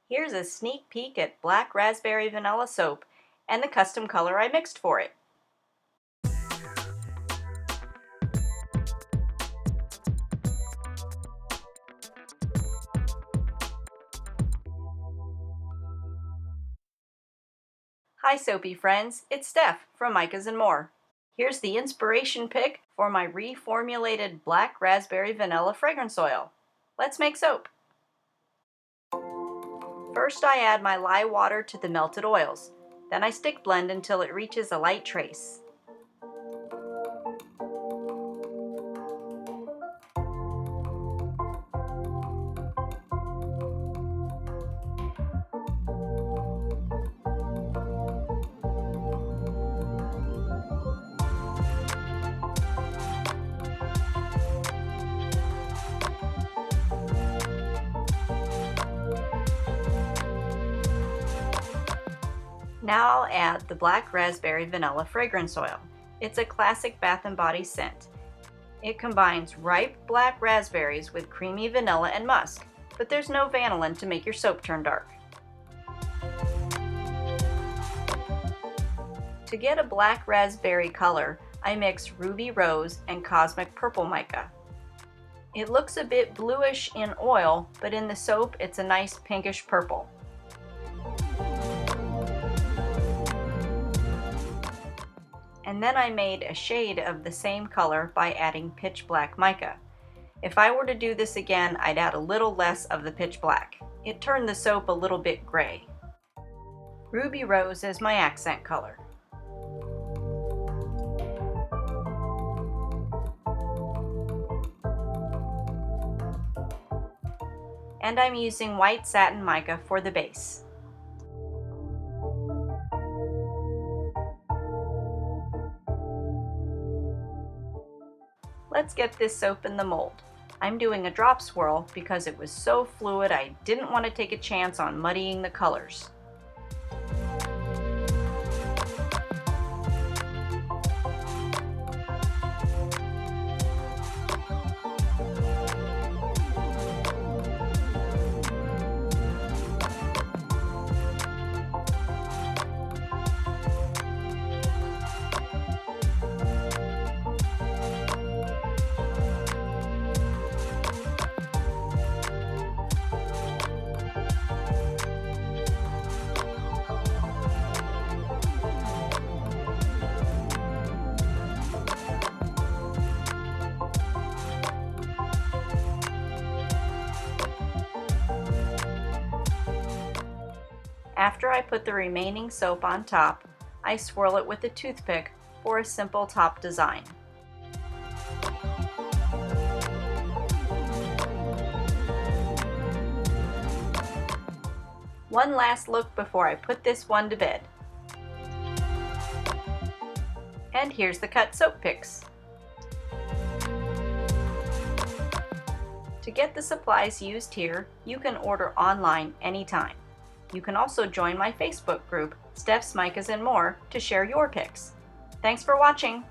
Here's a sneak peek at black raspberry vanilla soap and the custom color I mixed for it. Hi soapy friends, it's Steph from Micas and More. Here's the inspiration pick for my reformulated black raspberry vanilla fragrance oil. Let's make soap. First I add my lye water to the melted oils. Then I stick blend until it reaches a light trace. Now I'll add the black raspberry vanilla fragrance oil. It's a classic Bath & Body scent. It combines ripe black raspberries with creamy vanilla and musk, but there's no vanillin to make your soap turn dark. To get a black raspberry color, I mix ruby rose and cosmic purple mica. It looks a bit bluish in oil, but in the soap it's a nice pinkish purple. And then I made a shade of the same color by adding pitch black mica. If I were to do this again, I'd add a little less of the pitch black. It turned the soap a little bit gray. Ruby rose is my accent color. And I'm using white satin mica for the base. Let's get this soap in the mold. I'm doing a drop swirl because it was so fluid I didn't want to take a chance on muddying the colors. After I put the remaining soap on top, I swirl it with a toothpick for a simple top design. One last look before I put this one to bed. And here's the cut soap picks. To get the supplies used here, you can order online anytime. You can also join my Facebook group, Steph's Micas and More, to share your picks. Thanks for watching!